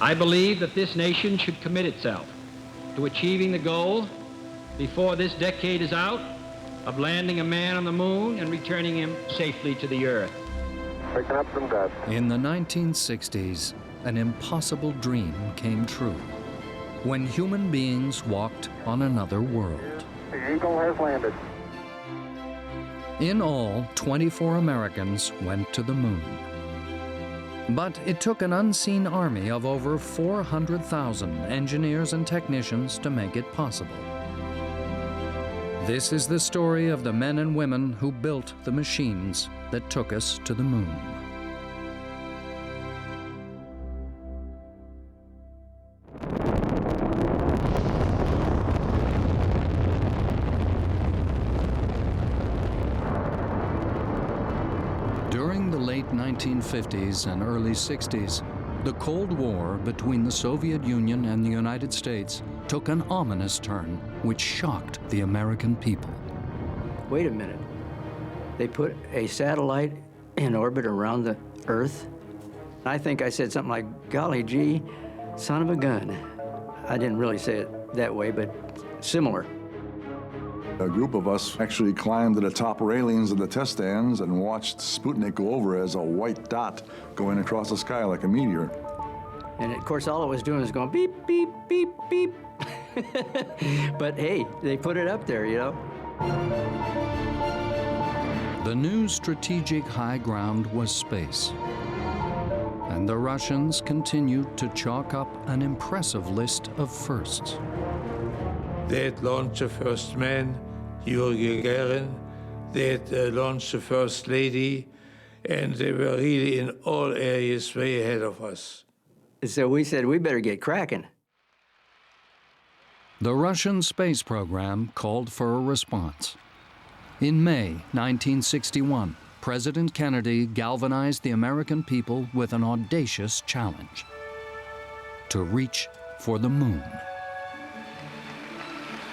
I believe that this nation should commit itself to achieving the goal before this decade is out of landing a man on the moon and returning him safely to the Earth. Picking up some dust. In the 1960s, an impossible dream came true when human beings walked on another world. The Eagle has landed. In all, 24 Americans went to the moon. But it took an unseen army of over 400,000 engineers and technicians to make it possible. This is the story of the men and women who built the machines that took us to the moon. During the late 1950s and early 60s, the Cold War between the Soviet Union and the United States took an ominous turn which shocked the American people. Wait a minute. They put a satellite in orbit around the Earth? I think I said something like, golly gee, son of a gun. I didn't really say it that way, but similar. A group of us actually climbed to the top railings of the test stands and watched Sputnik go over as a white dot going across the sky like a meteor. And of course, all it was doing was going beep, beep, beep, beep. But hey, they put it up there, you know. The new strategic high ground was space. And the Russians continued to chalk up an impressive list of firsts. They had launched the first man, Yuri Gagarin. They had launched the first lady, and they were really in all areas way ahead of us. So we said, we better get cracking. The Russian space program called for a response. In May 1961, President Kennedy galvanized the American people with an audacious challenge: to reach for the moon.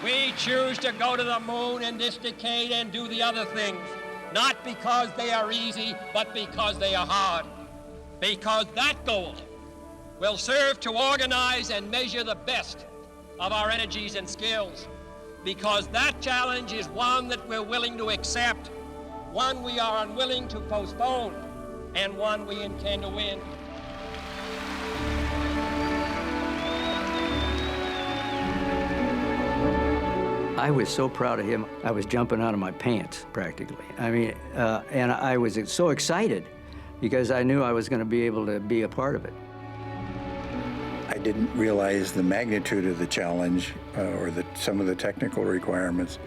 We choose to go to the moon in this decade and do the other things, not because they are easy, but because they are hard. Because that goal will serve to organize and measure the best of our energies and skills. Because that challenge is one that we're willing to accept, one we are unwilling to postpone, and one we intend to win. I was so proud of him, I was jumping out of my pants, practically. I mean, and I was so excited because I knew I was going to be able to be a part of it. I didn't realize the magnitude of the challenge or some of the technical requirements,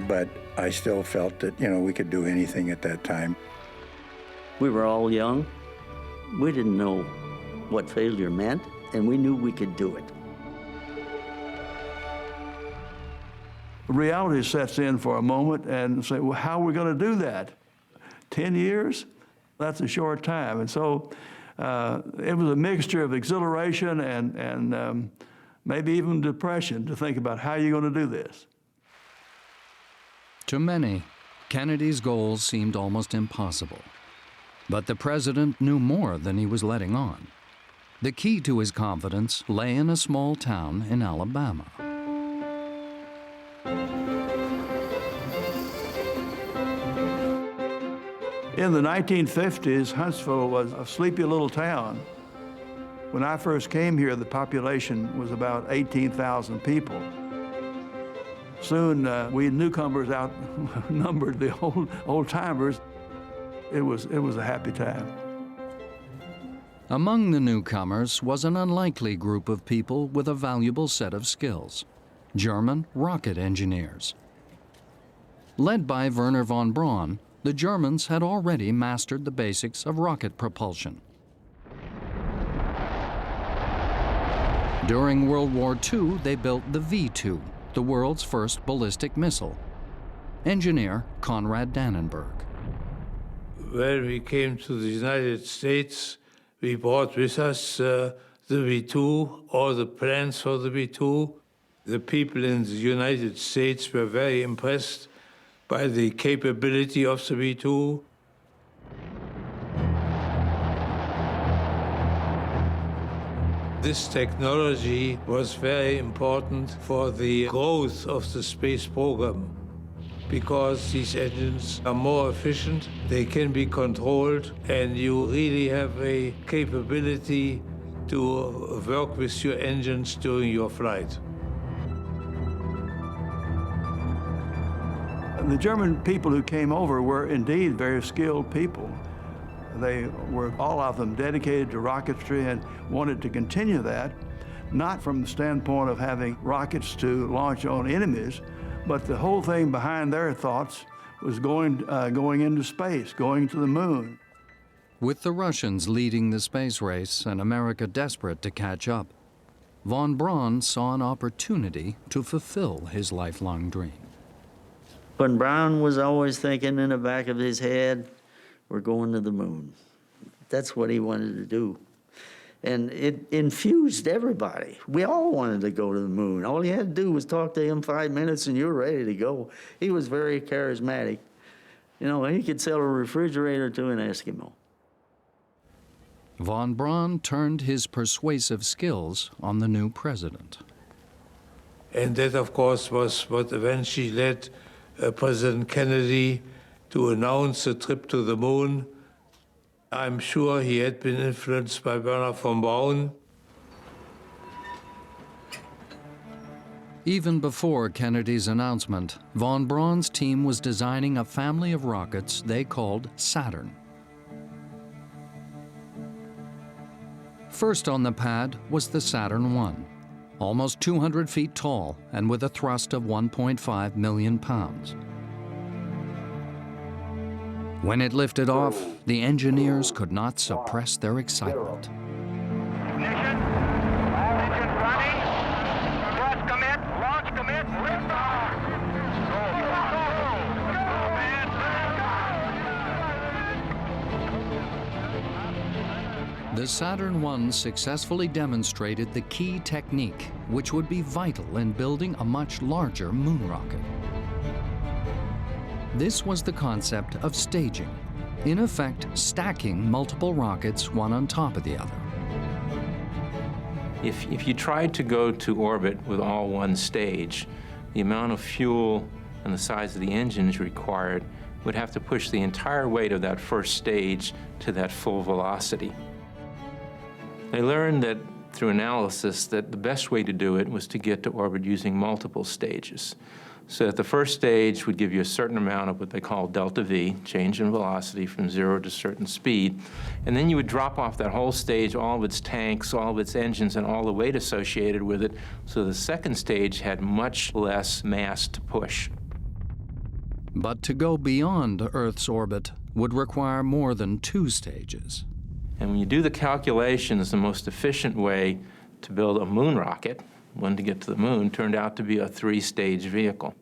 but I still felt that, you know, we could do anything at that time. We were all young. We didn't know what failure meant, and we knew we could do it. Reality sets in for a moment and say, well, how are we going to do that? 10 years? That's a short time. And so it was a mixture of exhilaration and maybe even depression to think about how you're going to do this. To many, Kennedy's goals seemed almost impossible. But the president knew more than he was letting on. The key to his confidence lay in a small town in Alabama. In the 1950s, Huntsville was a sleepy little town. When I first came here, the population was about 18,000 people. Soon, we newcomers outnumbered the old-timers. It was a happy time. Among the newcomers was an unlikely group of people with a valuable set of skills: German rocket engineers. Led by Wernher von Braun, the Germans had already mastered the basics of rocket propulsion. During World War II, they built the V-2, the world's first ballistic missile. Engineer Konrad Dannenberg. When we came to the United States, we brought with us the V-2, all the plans for the V-2. The people in the United States were very impressed by the capability of the V-2. This technology was very important for the growth of the space program because these engines are more efficient, they can be controlled, and you really have a capability to work with your engines during your flight. The German people who came over were indeed very skilled people. They were, all of them, dedicated to rocketry and wanted to continue that, not from the standpoint of having rockets to launch on enemies, but the whole thing behind their thoughts was going into space, going to the moon. With the Russians leading the space race and America desperate to catch up, von Braun saw an opportunity to fulfill his lifelong dream. Von Braun was always thinking in the back of his head, we're going to the moon. That's what he wanted to do. And it infused everybody. We all wanted to go to the moon. All you had to do was talk to him 5 minutes and you were ready to go. He was very charismatic. You know, he could sell a refrigerator to an Eskimo. Von Braun turned his persuasive skills on the new president. And that, of course, was what eventually led President Kennedy to announce a trip to the moon. I'm sure he had been influenced by Wernher von Braun. Even before Kennedy's announcement, von Braun's team was designing a family of rockets they called Saturn. First on the pad was the Saturn I, almost 200 feet tall and with a thrust of 1.5 million pounds. When it lifted off, the engineers could not suppress their excitement. Ignition. Engines running. Thrust commit. Launch commit. Lift off. The Saturn I successfully demonstrated the key technique, which would be vital in building a much larger moon rocket. This was the concept of staging, in effect stacking multiple rockets one on top of the other. If you tried to go to orbit with all one stage, the amount of fuel and the size of the engines required would have to push the entire weight of that first stage to that full velocity. They learned that through analysis that the best way to do it was to get to orbit using multiple stages. So that the first stage would give you a certain amount of what they call delta V, change in velocity from 0 to a certain speed, and then you would drop off that whole stage, all of its tanks, all of its engines, and all the weight associated with it, so the second stage had much less mass to push. But to go beyond Earth's orbit would require more than 2 stages. And when you do the calculations, the most efficient way to build a moon rocket, one to get to the moon, turned out to be a 3-stage vehicle.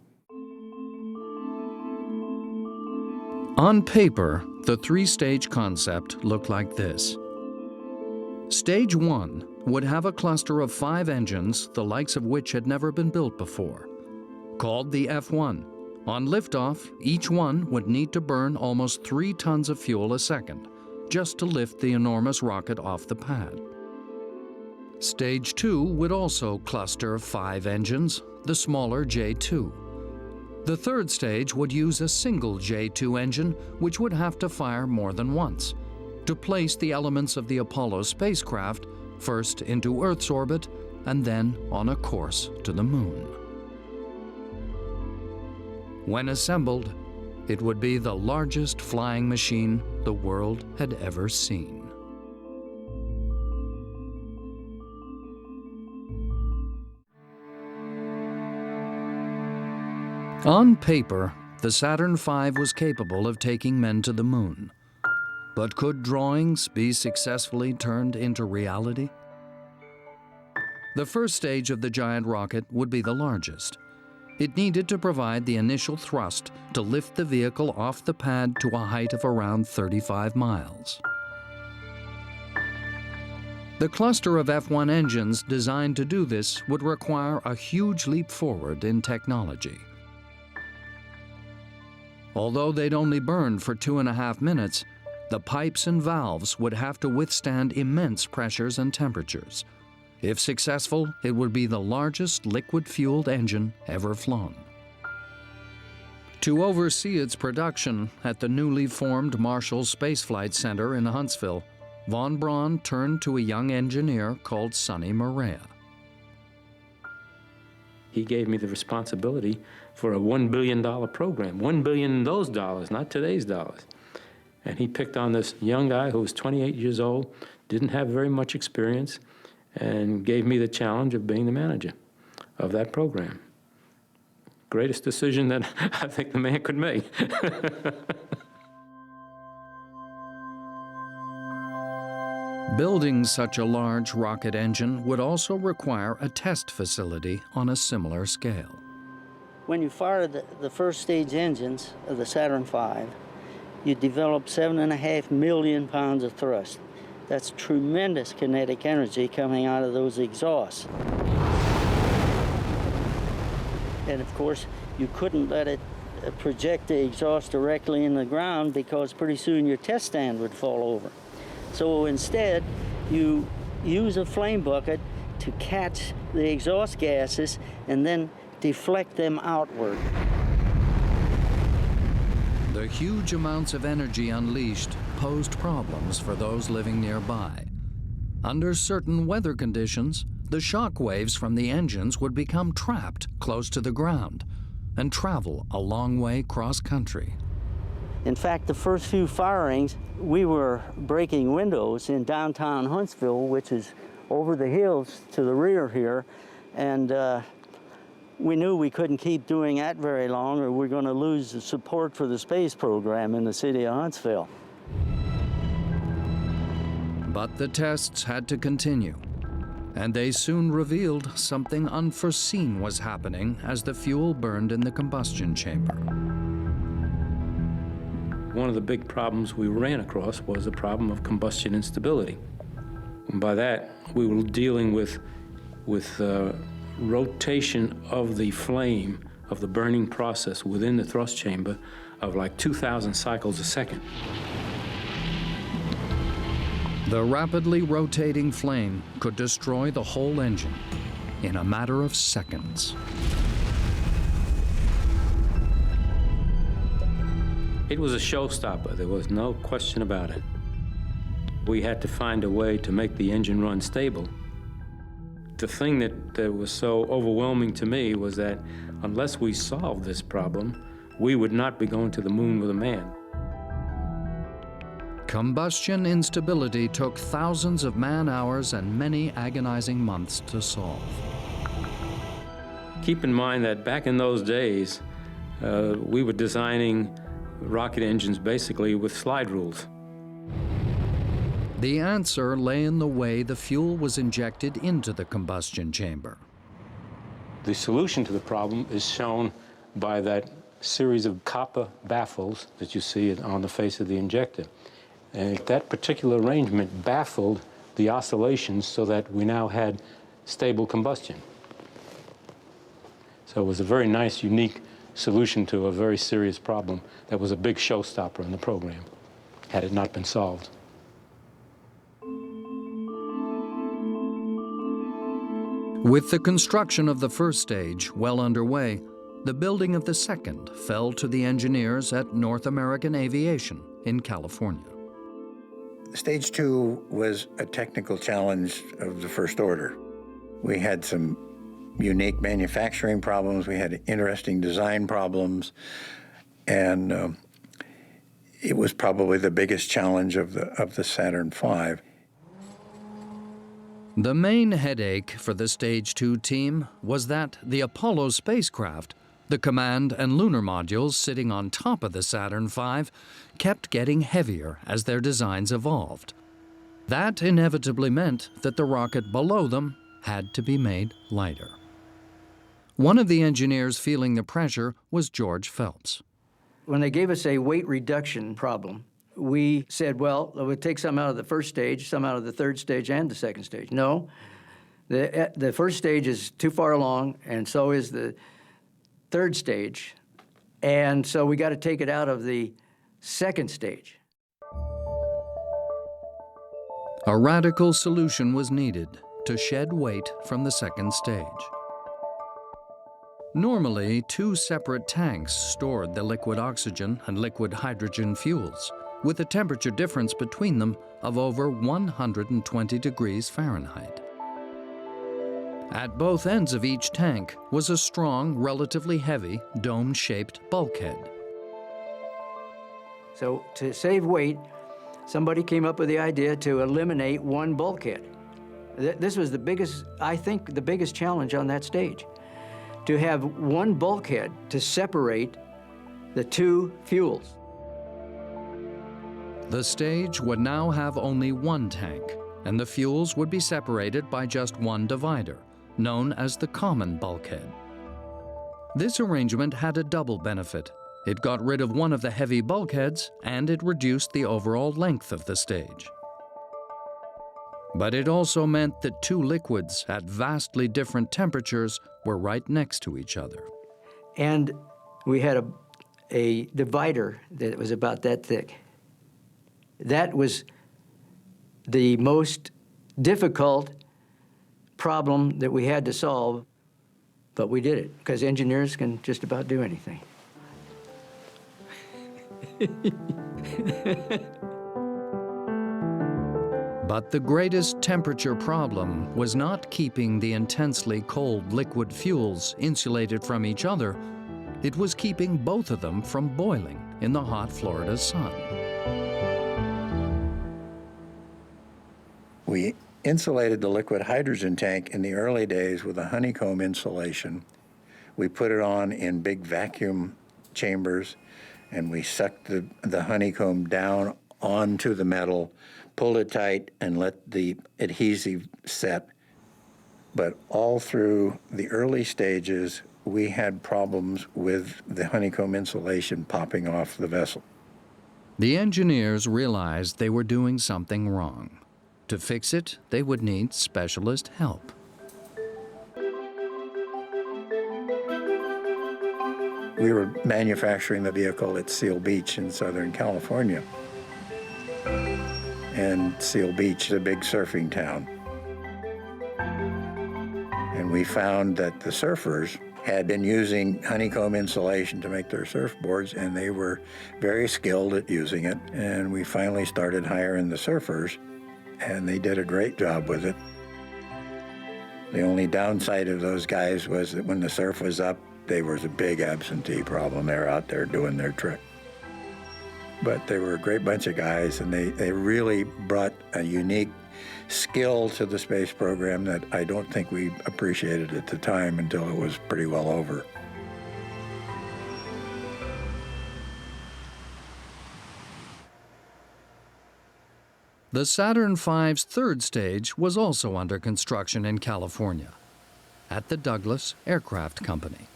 On paper, the 3-stage concept looked like this. Stage 1 would have a cluster of 5 engines, the likes of which had never been built before, called the F1. On liftoff, each one would need to burn almost 3 tons of fuel a second, just to lift the enormous rocket off the pad. Stage 2 would also cluster 5 engines, the smaller J2. The third stage would use a single J2 engine, which would have to fire more than once, to place the elements of the Apollo spacecraft first into Earth's orbit and then on a course to the moon. When assembled, it would be the largest flying machine the world had ever seen. On paper, the Saturn V was capable of taking men to the moon. But could drawings be successfully turned into reality? The first stage of the giant rocket would be the largest. It needed to provide the initial thrust to lift the vehicle off the pad to a height of around 35 miles. The cluster of F1 engines designed to do this would require a huge leap forward in technology. Although they'd only burn for 2.5 minutes, the pipes and valves would have to withstand immense pressures and temperatures. If successful, it would be the largest liquid-fueled engine ever flown. To oversee its production at the newly formed Marshall Space Flight Center in Huntsville, von Braun turned to a young engineer called Sonny Morea. He gave me the responsibility for a $1 billion program. $1 billion in those dollars, not today's dollars. And he picked on this young guy who was 28 years old, didn't have very much experience, and gave me the challenge of being the manager of that program. Greatest decision that I think the man could make. Building such a large rocket engine would also require a test facility on a similar scale. When you fire the first stage engines of the Saturn V, you develop 7.5 million pounds of thrust. That's tremendous kinetic energy coming out of those exhausts. And of course, you couldn't let it project the exhaust directly in the ground because pretty soon your test stand would fall over. So instead, you use a flame bucket to catch the exhaust gases and then deflect them outward. The huge amounts of energy unleashed posed problems for those living nearby. Under certain weather conditions, the shock waves from the engines would become trapped close to the ground and travel a long way cross-country. In fact, the first few firings, we were breaking windows in downtown Huntsville, which is over the hills to the rear here, and we knew we couldn't keep doing that very long or we're going to lose the support for the space program in the city of Huntsville. But the tests had to continue, and they soon revealed something unforeseen was happening as the fuel burned in the combustion chamber. One of the big problems we ran across was the problem of combustion instability. And by that, we were dealing with rotation of the flame of the burning process within the thrust chamber of like 2,000 cycles a second. The rapidly rotating flame could destroy the whole engine in a matter of seconds. It was a showstopper, there was no question about it. We had to find a way to make the engine run stable. The thing that was so overwhelming to me was that unless we solved this problem, we would not be going to the moon with a man. Combustion instability took thousands of man-hours and many agonizing months to solve. Keep in mind that back in those days, we were designing rocket engines basically with slide rules. The answer lay in the way the fuel was injected into the combustion chamber. The solution to the problem is shown by that series of copper baffles that you see on the face of the injector. And that particular arrangement baffled the oscillations so that we now had stable combustion. So it was a very nice, unique solution to a very serious problem that was a big showstopper in the program, had it not been solved. With the construction of the first stage well underway, the building of the second fell to the engineers at North American Aviation in California. Stage 2 was a technical challenge of the first order. We had some unique manufacturing problems, we had interesting design problems, and it was probably the biggest challenge of the Saturn V. The main headache for the Stage 2 team was that the Apollo spacecraft, the command and lunar modules sitting on top of the Saturn V, kept getting heavier as their designs evolved. That inevitably meant that the rocket below them had to be made lighter. One of the engineers feeling the pressure was George Phelps. When they gave us a weight reduction problem, we said, well, we'll take some out of the first stage, some out of the third stage and the second stage. No, the first stage is too far along, and so is the third stage, and so we got to take it out of the second stage. A radical solution was needed to shed weight from the second stage. Normally, two separate tanks stored the liquid oxygen and liquid hydrogen fuels, with a temperature difference between them of over 120 degrees Fahrenheit. At both ends of each tank was a strong, relatively heavy, dome-shaped bulkhead. So to save weight, somebody came up with the idea to eliminate one bulkhead. This was the biggest, I think, the biggest challenge on that stage. To have one bulkhead to separate the two fuels. The stage would now have only one tank, and the fuels would be separated by just one divider, known as the common bulkhead. This arrangement had a double benefit. It got rid of one of the heavy bulkheads, and it reduced the overall length of the stage. But it also meant that two liquids at vastly different temperatures were right next to each other. And we had a divider that was about that thick. That was the most difficult problem that we had to solve, but we did it, because engineers can just about do anything. But the greatest temperature problem was not keeping the intensely cold liquid fuels insulated from each other. It was keeping both of them from boiling in the hot Florida sun. We insulated the liquid hydrogen tank in the early days with a honeycomb insulation. We put it on in big vacuum chambers, and we sucked the honeycomb down onto the metal, pulled it tight, and let the adhesive set. But all through the early stages, we had problems with the honeycomb insulation popping off the vessel. The engineers realized they were doing something wrong. To fix it, they would need specialist help. We were manufacturing the vehicle at Seal Beach in Southern California. And Seal Beach is a big surfing town. And we found that the surfers had been using honeycomb insulation to make their surfboards, and they were very skilled at using it. And we finally started hiring the surfers, and they did a great job with it. The only downside of those guys was that when the surf was up, there was a big absentee problem. They were out there doing their trick. But they were a great bunch of guys, and they really brought a unique skill to the space program that I don't think we appreciated at the time until it was pretty well over. The Saturn V's third stage was also under construction in California, at the Douglas Aircraft Company.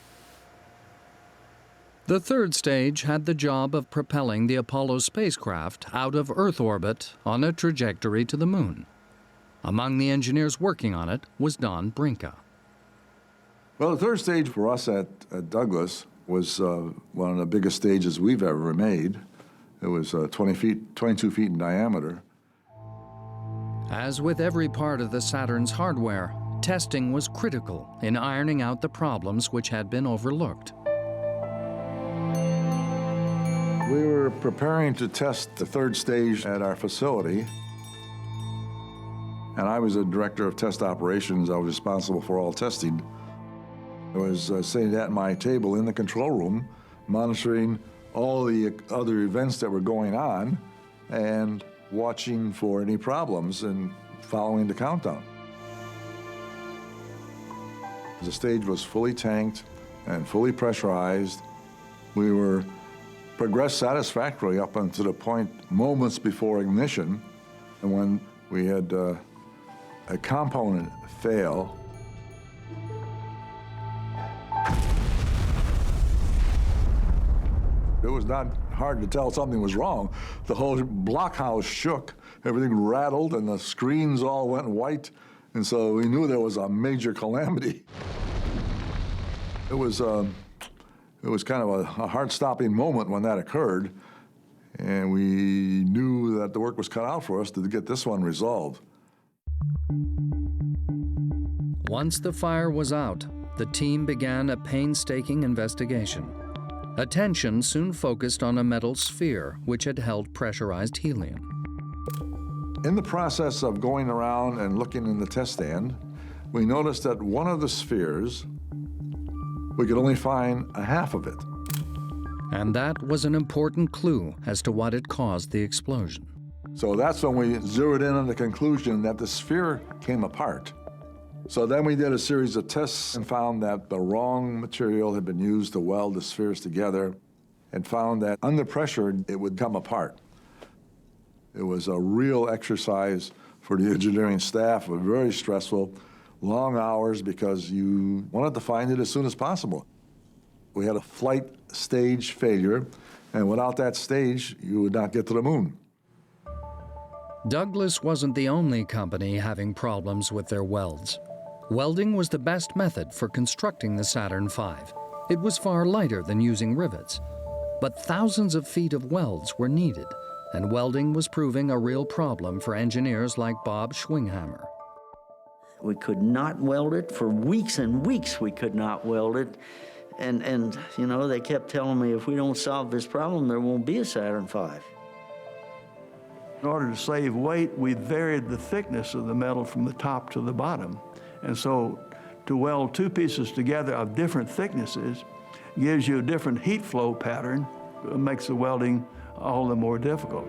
The third stage had the job of propelling the Apollo spacecraft out of Earth orbit on a trajectory to the Moon. Among the engineers working on it was Don Brinka. Well, the third stage for us at Douglas was one of the biggest stages we've ever made. It was 22 feet in diameter. As with every part of the Saturn's hardware, testing was critical in ironing out the problems which had been overlooked. We were preparing to test the third stage at our facility, and I was the director of test operations. I was responsible for all testing. I was sitting at my table in the control room, monitoring all the other events that were going on and watching for any problems and following the countdown. The stage was fully tanked and fully pressurized. We were progressed satisfactorily up until the point moments before ignition, and when we had a component fail. It was not hard to tell something was wrong. The whole blockhouse shook, everything rattled, and the screens all went white, and so we knew there was a major calamity. It was kind of a heart-stopping moment when that occurred, and we knew that the work was cut out for us to get this one resolved. Once the fire was out, the team began a painstaking investigation. Attention soon focused on a metal sphere which had held pressurized helium. In the process of going around and looking in the test stand, we noticed that one of the spheres, we could only find a half of it. And that was an important clue as to what had caused the explosion. So that's when we zeroed in on the conclusion that the sphere came apart. So then we did a series of tests and found that the wrong material had been used to weld the spheres together, and found that under pressure it would come apart. It was a real exercise for the engineering staff, but very stressful, long hours, because you wanted to find it as soon as possible. We had a flight stage failure, and without that stage, you would not get to the moon. Douglas wasn't the only company having problems with their welds. Welding was the best method for constructing the Saturn V. It was far lighter than using rivets, but thousands of feet of welds were needed, and welding was proving a real problem for engineers like Bob Schwinghammer. We could not weld it. For weeks and weeks we could not weld it. And you know, they kept telling me, if we don't solve this problem, there won't be a Saturn V. In order to save weight, we varied the thickness of the metal from the top to the bottom. And so to weld two pieces together of different thicknesses gives you a different heat flow pattern. It makes the welding all the more difficult.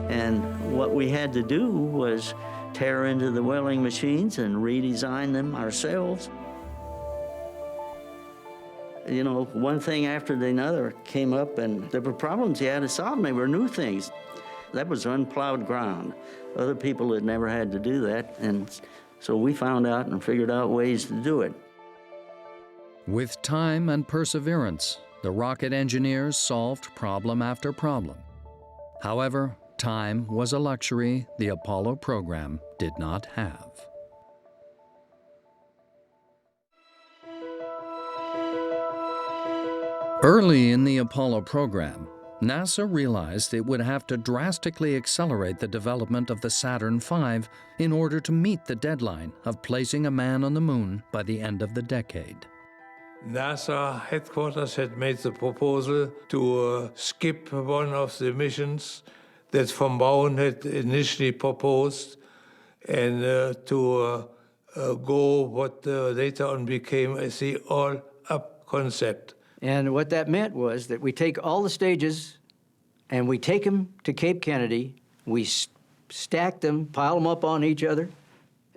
And what we had to do was tear into the welding machines and redesign them ourselves. You know, one thing after another came up, and there were problems you had to solve, and they were new things. That was unplowed ground. Other people had never had to do that, and so we found out and figured out ways to do it. With time and perseverance, the rocket engineers solved problem after problem. However, time was a luxury the Apollo program did not have. Early in the Apollo program, NASA realized it would have to drastically accelerate the development of the Saturn V in order to meet the deadline of placing a man on the moon by the end of the decade. NASA headquarters had made the proposal to skip one of the missions that von Braun had initially proposed, and to go what later on became as the all-up concept. And what that meant was that we take all the stages and we take them to Cape Kennedy, we stack them, pile them up on each other,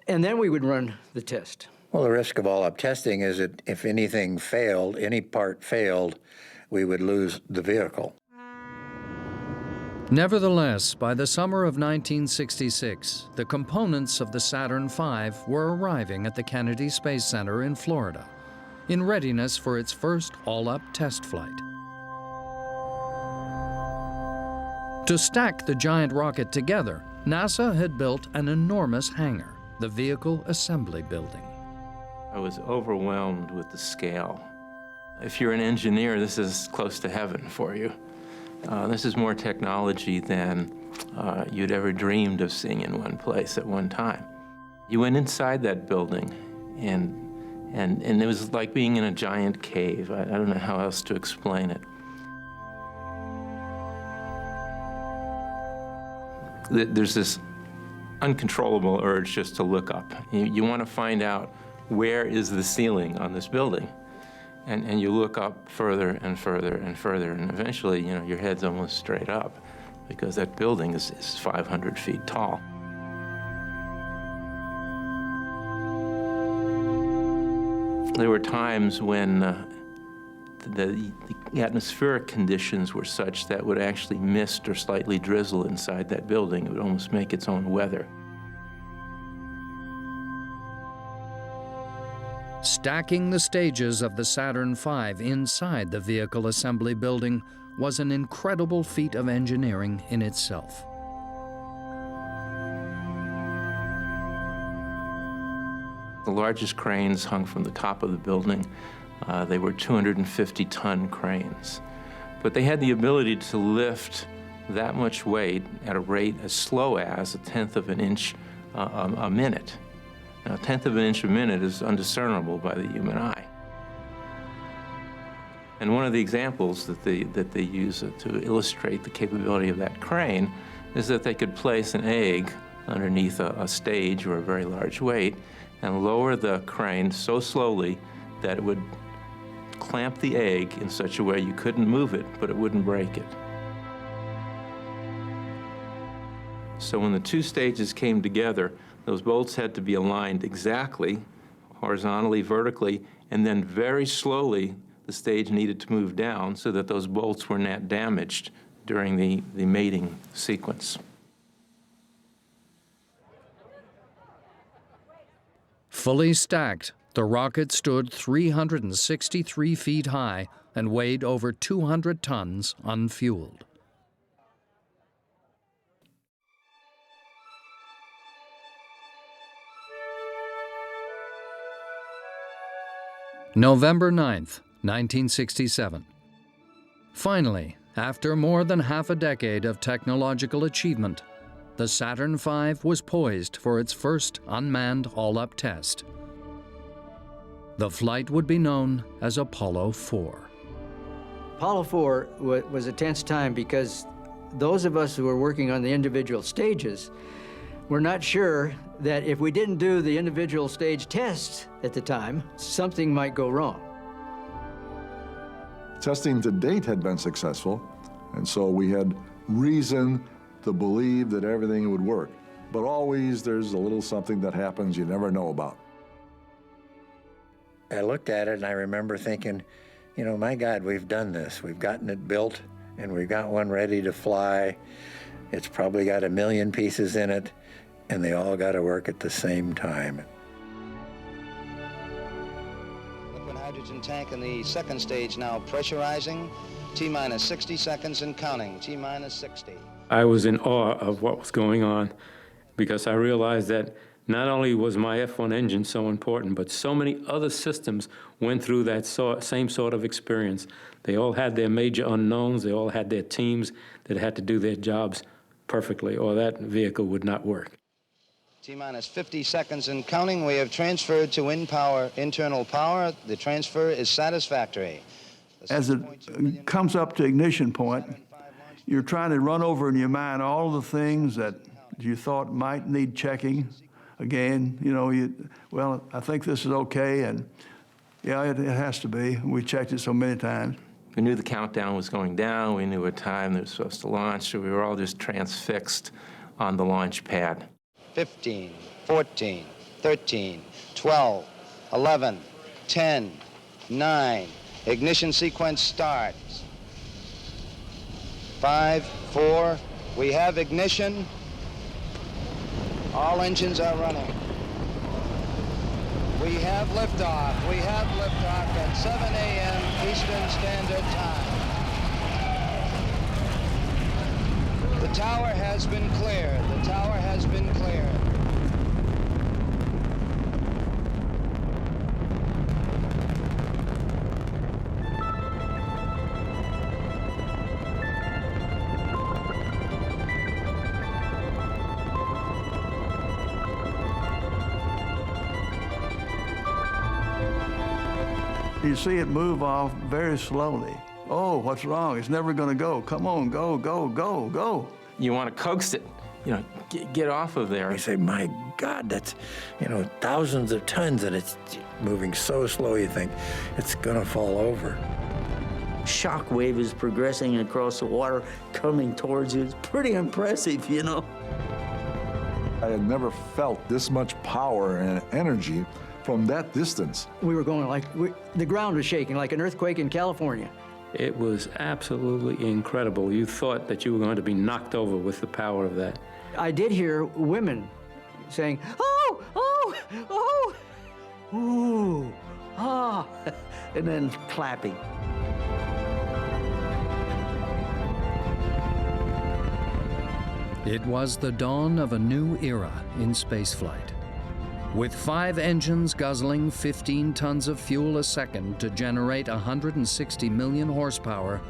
and then we would run the test. Well, the risk of all-up testing is that if anything failed, any part failed, we would lose the vehicle. Nevertheless, by the summer of 1966, the components of the Saturn V were arriving at the Kennedy Space Center in Florida, in readiness for its first all-up test flight. To stack the giant rocket together, NASA had built an enormous hangar, the Vehicle Assembly Building. I was overwhelmed with the scale. If you're an engineer, this is close to heaven for you. This is more technology than you'd ever dreamed of seeing in one place at one time. You went inside that building, and it was like being in a giant cave. I don't know how else to explain it. There's this uncontrollable urge just to look up. You want to find out, where is the ceiling on this building? And you look up further and further and further, and eventually, you know, your head's almost straight up, because that building is 500 feet tall. There were times when the atmospheric conditions were such that would actually mist or slightly drizzle inside that building. It would almost make its own weather. Stacking the stages of the Saturn V inside the Vehicle Assembly Building was an incredible feat of engineering in itself. The largest cranes hung from the top of the building. They were 250-ton cranes. But they had the ability to lift that much weight at a rate as slow as 1/10 of an inch a minute. Now, 1/10 of an inch a minute is undiscernible by the human eye. And one of the examples that they use to illustrate the capability of that crane is that they could place an egg underneath a stage or a very large weight and lower the crane so slowly that it would clamp the egg in such a way you couldn't move it, but it wouldn't break it. So when the two stages came together, those bolts had to be aligned exactly, horizontally, vertically, and then very slowly the stage needed to move down so that those bolts were not damaged during the mating sequence. Fully stacked, the rocket stood 363 feet high and weighed over 200 tons unfueled. November 9th, 1967. Finally, after more than half a decade of technological achievement, the Saturn V was poised for its first unmanned all-up test. The flight would be known as Apollo 4. Apollo 4 was a tense time because those of us who were working on the individual stages were not sure that if we didn't do the individual stage tests at the time, something might go wrong. Testing to date had been successful, and so we had reason to believe that everything would work. But always there's a little something that happens you never know about. I looked at it and I remember thinking, you know, my God, we've done this. We've gotten it built and we've got one ready to fly. It's probably got 1 million pieces in it and they all got to work at the same time. Liquid hydrogen tank in the second stage now pressurizing. T-minus 60 seconds and counting. T-minus 60. I was in awe of what was going on because I realized that not only was my F1 engine so important, but so many other systems went through that same sort of experience. They all had their major unknowns. They all had their teams that had to do their jobs perfectly, or that vehicle would not work. T-minus 50 seconds and counting. We have transferred to internal power. The transfer is satisfactory. As it comes up to ignition point, you're trying to run over in your mind all the things that you thought might need checking. Again, you know, well, I think this is okay, and yeah, it has to be. We checked it so many times. We knew the countdown was going down. We knew what time they were supposed to launch, so we were all just transfixed on the launch pad. 15, 14, 13, 12, 11, 10, 9. Ignition sequence starts. 5, 4, we have ignition. All engines are running. We have liftoff. We have liftoff at 7 a.m. Eastern Standard Time. The tower has been cleared. The tower has been cleared. You see it move off very slowly. Oh, what's wrong? It's never going to go. Come on, go, go, go, go. You want to coax it, you know, get off of there. You say, my God, that's, you know, thousands of tons and it's moving so slow you think it's going to fall over. Shock wave is progressing across the water, coming towards you. It's pretty impressive, you know. I had never felt this much power and energy from that distance. We were going like, the ground was shaking like an earthquake in California. It was absolutely incredible. You thought that you were going to be knocked over with the power of that. I did hear women saying, oh, oh, oh, Ooh, ah, and then clapping. It was the dawn of a new era in spaceflight. With 5 engines guzzling 15 tons of fuel a second to generate 160 million horsepower,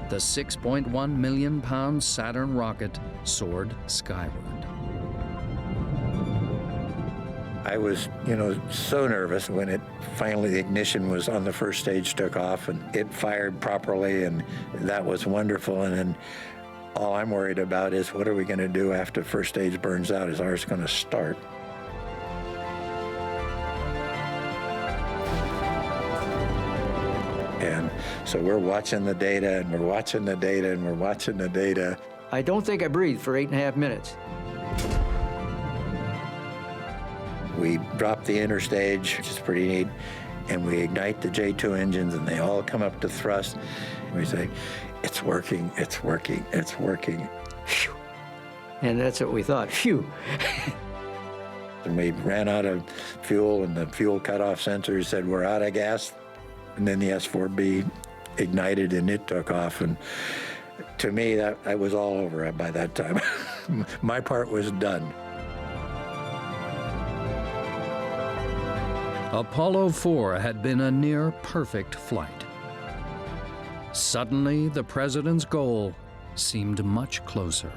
the 6.1 million pound Saturn rocket soared skyward. I was, so nervous when the ignition was on the first stage, took off, and it fired properly, and that was wonderful. And then all I'm worried about is what are we going to do after the first stage burns out? Is ours going to start? And so we're watching the data, and we're watching the data, and we're watching the data. I don't think I breathed for 8.5 minutes. We drop the interstage, which is pretty neat, and we ignite the J2 engines, and they all come up to thrust. We say, it's working, it's working, it's working. Phew. And that's what we thought, phew. And we ran out of fuel, and the fuel cutoff sensor said, we're out of gas. And then the S-4B ignited, and it took off. And to me, that was all over by that time. My part was done. Apollo 4 had been a near-perfect flight. Suddenly, the president's goal seemed much closer.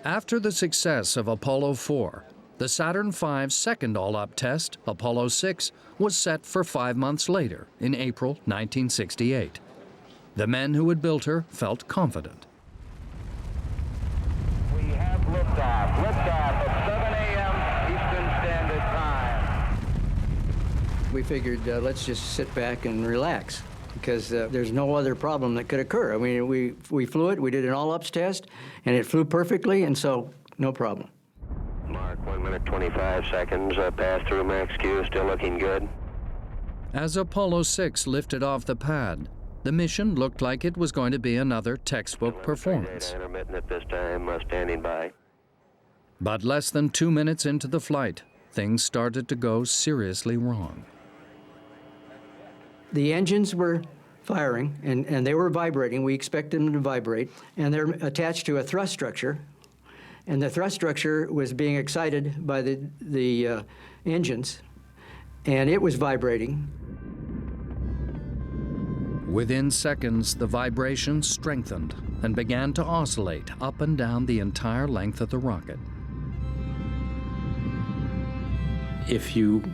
After the success of Apollo 4, the Saturn V's second all-up test, Apollo 6, was set for 5 months later, in April 1968. The men who had built her felt confident. We have liftoff. Liftoff at 7 a.m. Eastern Standard Time. We figured, let's just sit back and relax, because there's no other problem that could occur. I mean, we flew it, we did an all-ups test, and it flew perfectly, and so no problem. Mark, 1 minute 25 seconds, pass through max Q, still looking good. As Apollo 6 lifted off the pad, the mission looked like it was going to be another textbook performance. Intermittent at this time, standing by. But less than 2 minutes into the flight, things started to go seriously wrong. The engines were firing, and they were vibrating. We expected them to vibrate, and they're attached to a thrust structure. And the thrust structure was being excited by the engines, and it was vibrating. Within seconds, the vibration strengthened and began to oscillate up and down the entire length of the rocket. If you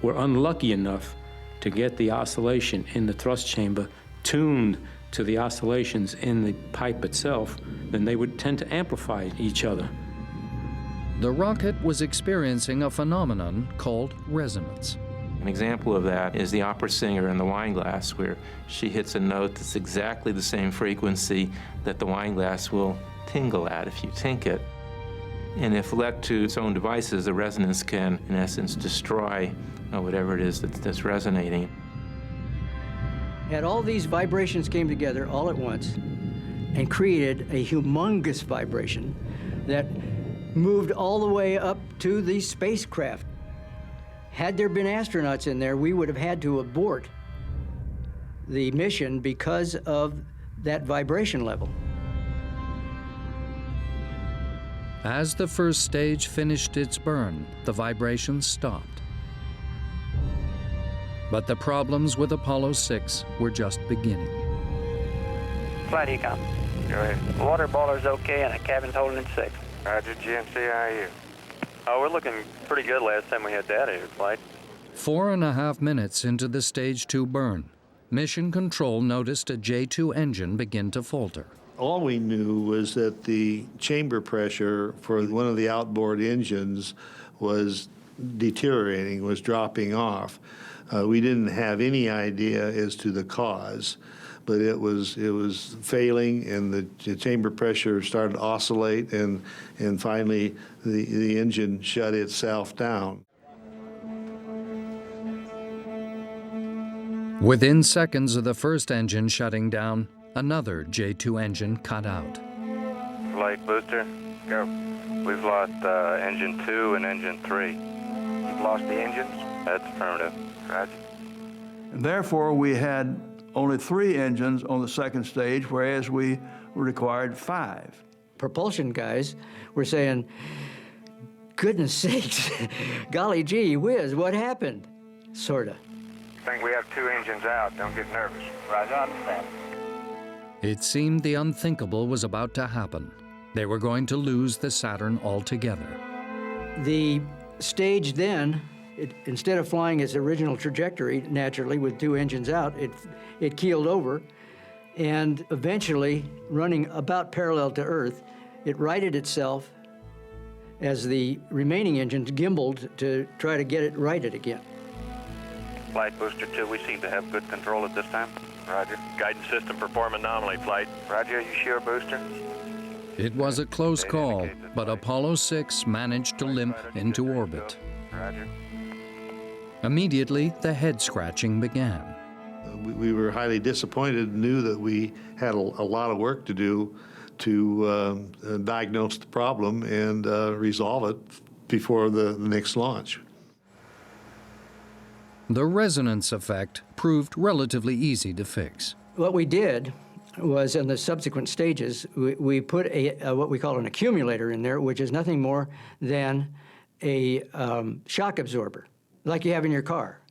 were unlucky enough to get the oscillation in the thrust chamber tuned to the oscillations in the pipe itself, then they would tend to amplify each other. The rocket was experiencing a phenomenon called resonance. An example of that is the opera singer in The Wine Glass, where she hits a note that's exactly the same frequency that the wine glass will tingle at if you tink it. And if left to its own devices, the resonance can, in essence, destroy whatever it is that's resonating. And all these vibrations came together all at once and created a humongous vibration that moved all the way up to the spacecraft. Had there been astronauts in there, we would have had to abort the mission because of that vibration level. As the first stage finished its burn, the vibrations stopped. But the problems with Apollo 6 were just beginning. Flight econ. The water boiler's okay and the cabin's holding in 6. Roger, GMC, how are you? Oh, we're looking pretty good last time we had data here, flight. 4.5 minutes into the Stage 2 burn, Mission Control noticed a J2 engine begin to falter. All we knew was that the chamber pressure for one of the outboard engines was deteriorating, was dropping off. We didn't have any idea as to the cause, but it was failing, and the chamber pressure started to oscillate, and finally the engine shut itself down. Within seconds of the first engine shutting down, another J2 engine cut out. Flight booster, go. We've lost engine 2 and engine 3. You've lost the engines? That's affirmative. Roger. And therefore, we had only 3 engines on the second stage, whereas we required 5. Propulsion guys were saying, goodness sakes, golly gee whiz, what happened? Sorta. Think we have 2 engines out. Don't get nervous. Roger, understand. It seemed the unthinkable was about to happen. They were going to lose the Saturn altogether. The stage then, instead of flying its original trajectory naturally with 2 engines out, it keeled over, and eventually, running about parallel to Earth, it righted itself as the remaining engines gimbaled to try to get it righted again. Flight Booster 2, we seem to have good control at this time. Roger. Guidance system perform anomaly flight. Roger, you sure, Booster? It was a close call, but Apollo 6 managed to limp into orbit. Roger. Immediately, the head scratching began. We were highly disappointed and knew that we had a lot of work to do to diagnose the problem and resolve it before the next launch. The resonance effect proved relatively easy to fix. What we did was, in the subsequent stages, we put what we call an accumulator in there, which is nothing more than a shock absorber, like you have in your car.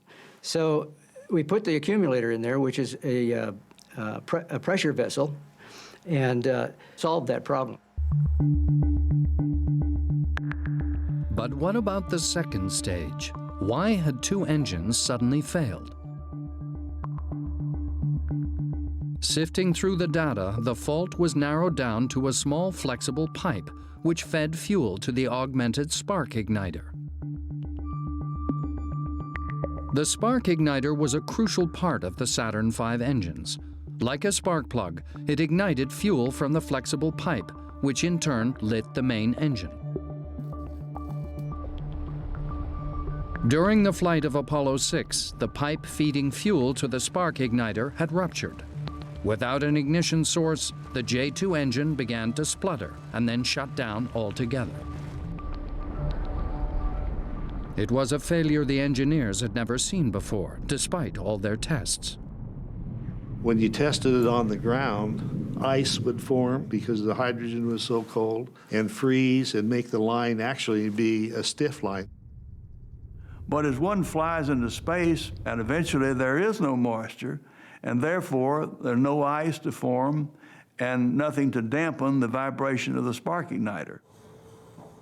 So we put the accumulator in there, which is a pressure vessel, and solved that problem. But what about the second stage? Why had 2 engines suddenly failed? Sifting through the data, the fault was narrowed down to a small flexible pipe, which fed fuel to the augmented spark igniter. The spark igniter was a crucial part of the Saturn V engines. Like a spark plug, it ignited fuel from the flexible pipe, which in turn lit the main engine. During the flight of Apollo 6, the pipe feeding fuel to the spark igniter had ruptured. Without an ignition source, the J2 engine began to splutter and then shut down altogether. It was a failure the engineers had never seen before, despite all their tests. When you tested it on the ground, ice would form because the hydrogen was so cold, and freeze and make the line actually be a stiff line. But as one flies into space, and eventually there is no moisture, and therefore there's no ice to form and nothing to dampen the vibration of the spark igniter.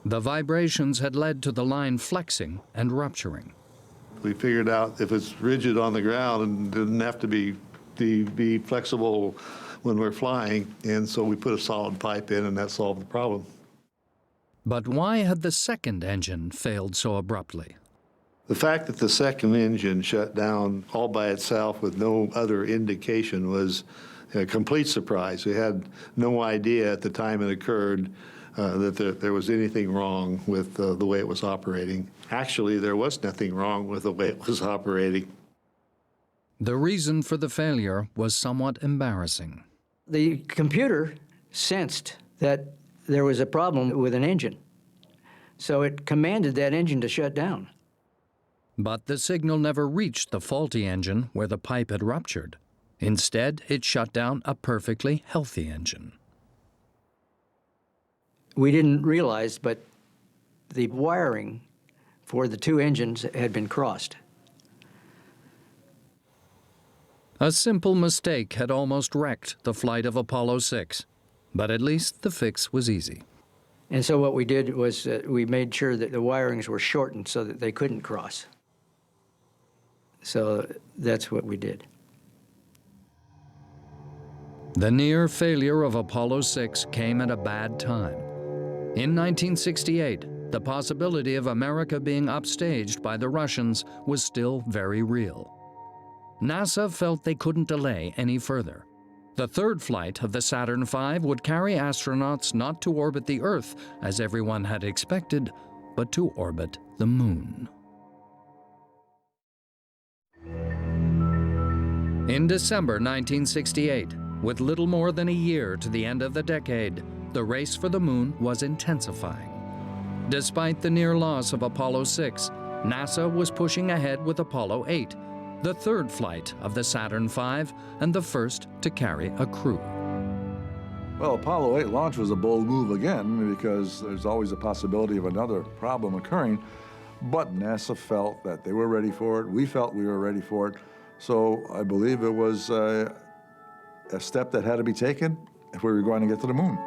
The vibrations had led to the line flexing and rupturing. We figured out if it's rigid on the ground and didn't have to be flexible when we're flying, and so we put a solid pipe in, and that solved the problem. But why had the second engine failed so abruptly? The fact that the second engine shut down all by itself with no other indication was a complete surprise. We had no idea at the time it occurred that there was anything wrong with the way it was operating. Actually, there was nothing wrong with the way it was operating. The reason for the failure was somewhat embarrassing. The computer sensed that there was a problem with an engine, so it commanded that engine to shut down. But the signal never reached the faulty engine where the pipe had ruptured. Instead, it shut down a perfectly healthy engine. We didn't realize, but the wiring for the 2 engines had been crossed. A simple mistake had almost wrecked the flight of Apollo 6, but at least the fix was easy. And so what we did was we made sure that the wirings were shortened so that they couldn't cross. So that's what we did. The near failure of Apollo 6 came at a bad time. In 1968, the possibility of America being upstaged by the Russians was still very real. NASA felt they couldn't delay any further. The third flight of the Saturn V would carry astronauts not to orbit the Earth, as everyone had expected, but to orbit the Moon. In December 1968, with little more than a year to the end of the decade, the race for the Moon was intensifying. Despite the near loss of Apollo 6, NASA was pushing ahead with Apollo 8, the third flight of the Saturn V and the first to carry a crew. Well, Apollo 8 launch was a bold move again because there's always a possibility of another problem occurring, but NASA felt that they were ready for it. We felt we were ready for it. So I believe it was a step that had to be taken if we were going to get to the moon.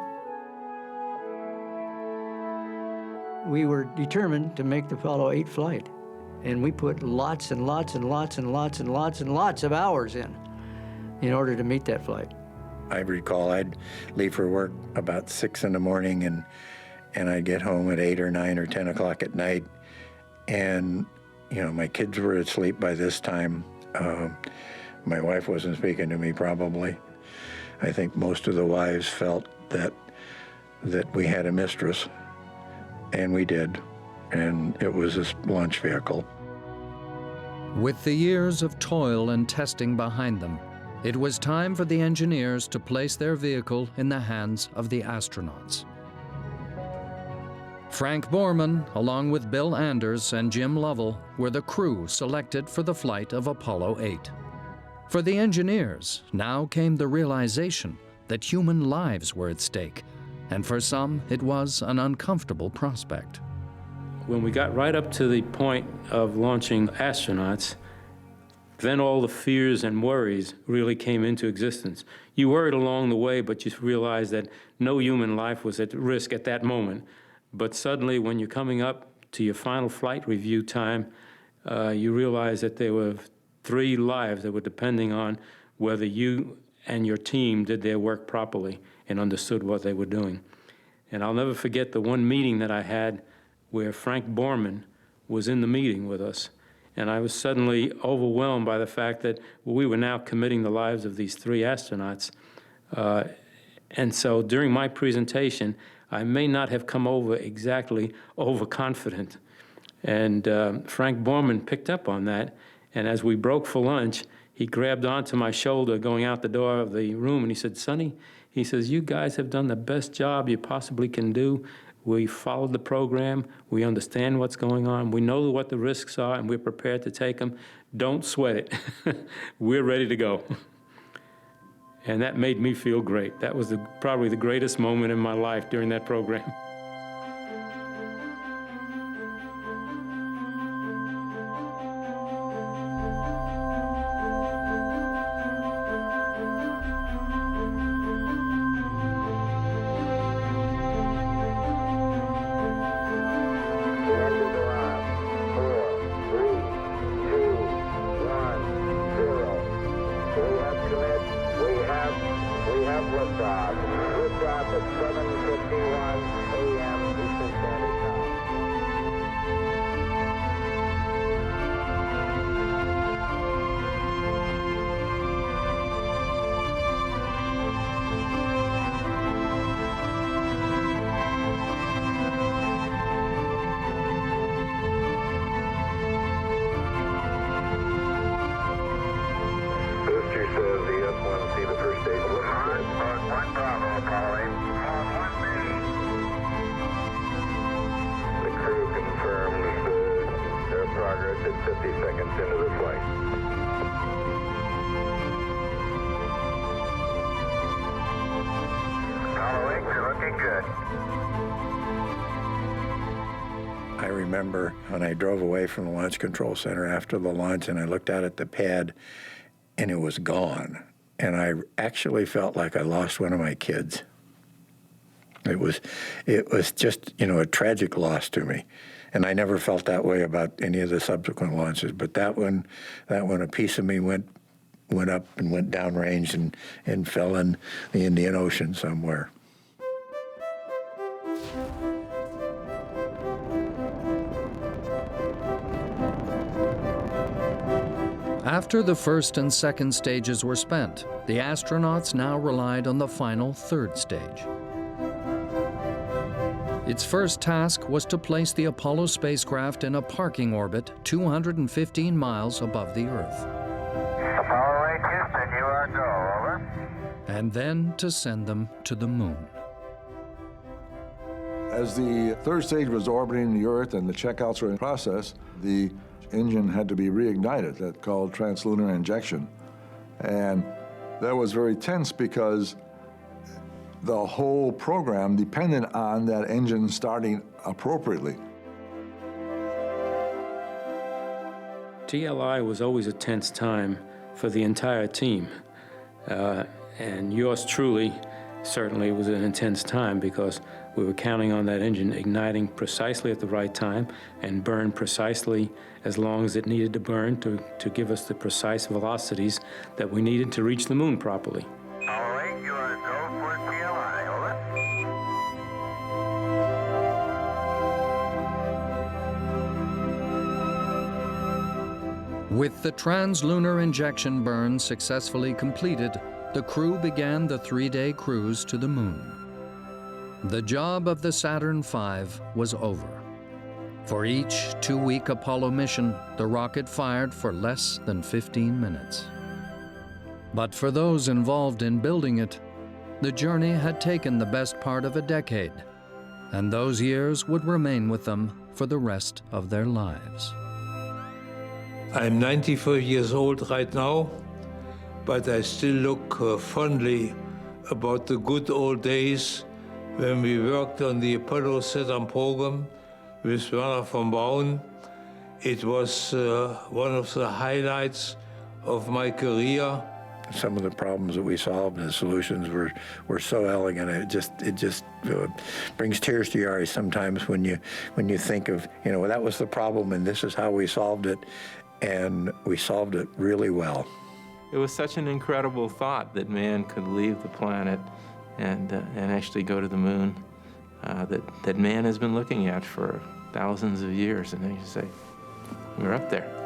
We were determined to make the Apollo 8 flight, and we put lots and lots and lots and lots and lots and lots of hours in order to meet that flight. I recall I'd leave for work about 6 in the morning, and I'd get home at 8 or 9 or 10 o'clock at night, and my kids were asleep by this time. My wife wasn't speaking to me probably. I think most of the wives felt that we had a mistress, and we did, and it was this launch vehicle. With the years of toil and testing behind them, it was time for the engineers to place their vehicle in the hands of the astronauts. Frank Borman, along with Bill Anders and Jim Lovell, were the crew selected for the flight of Apollo 8. For the engineers, now came the realization that human lives were at stake, and for some, it was an uncomfortable prospect. When we got right up to the point of launching astronauts, then all the fears and worries really came into existence. You worried along the way, but you realized that no human life was at risk at that moment. But suddenly, when you're coming up to your final flight review time, you realize that there were 3 lives that were depending on whether you and your team did their work properly and understood what they were doing. And I'll never forget the one meeting that I had where Frank Borman was in the meeting with us. And I was suddenly overwhelmed by the fact that we were now committing the lives of these 3 astronauts. And so during my presentation, I may not have come over exactly overconfident. And Frank Borman picked up on that. And as we broke for lunch, he grabbed onto my shoulder going out the door of the room, and he said, "Sonny," he says, "you guys have done the best job you possibly can do. We followed the program. We understand what's going on. We know what the risks are, and we're prepared to take them. Don't sweat it. We're ready to go." And that made me feel great. That was probably the greatest moment in my life during that program. I remember when I drove away from the Launch Control Center after the launch and I looked out at the pad and it was gone. And I actually felt like I lost one of my kids. It was just, a tragic loss to me. And I never felt that way about any of the subsequent launches. But that one, a piece of me went up and went downrange and fell in the Indian Ocean somewhere. After the first and second stages were spent, the astronauts now relied on the final third stage. Its first task was to place the Apollo spacecraft in a parking orbit 215 miles above the Earth. Apollo 8, Houston, you are go, over. And then to send them to the moon. As the third stage was orbiting the Earth and the checkouts were in process, the engine had to be reignited. That's called Trans-Lunar injection. And that was very tense because the whole program depended on that engine starting appropriately. TLI was always a tense time for the entire team. And yours truly certainly was an intense time because we were counting on that engine igniting precisely at the right time and burn precisely as long as it needed to burn to give us the precise velocities that we needed to reach the moon properly. All right, you are go for PLI, over. With the Trans-Lunar injection burn successfully completed, the crew began the 3-day cruise to the moon. The job of the Saturn V was over. For each 2-week Apollo mission, the rocket fired for less than 15 minutes. But for those involved in building it, the journey had taken the best part of a decade, and those years would remain with them for the rest of their lives. I'm 94 years old right now, but I still look fondly about the good old days when we worked on the Apollo Saturn program with Wernher von Braun. It was one of the highlights of my career. Some of the problems that we solved and the solutions were so elegant. It just brings tears to your eyes sometimes when you think of, well, that was the problem and this is how we solved it, and we solved it really well. It was such an incredible thought that man could leave the planet and actually go to the moon that man has been looking at for thousands of years, and then you say, we're up there.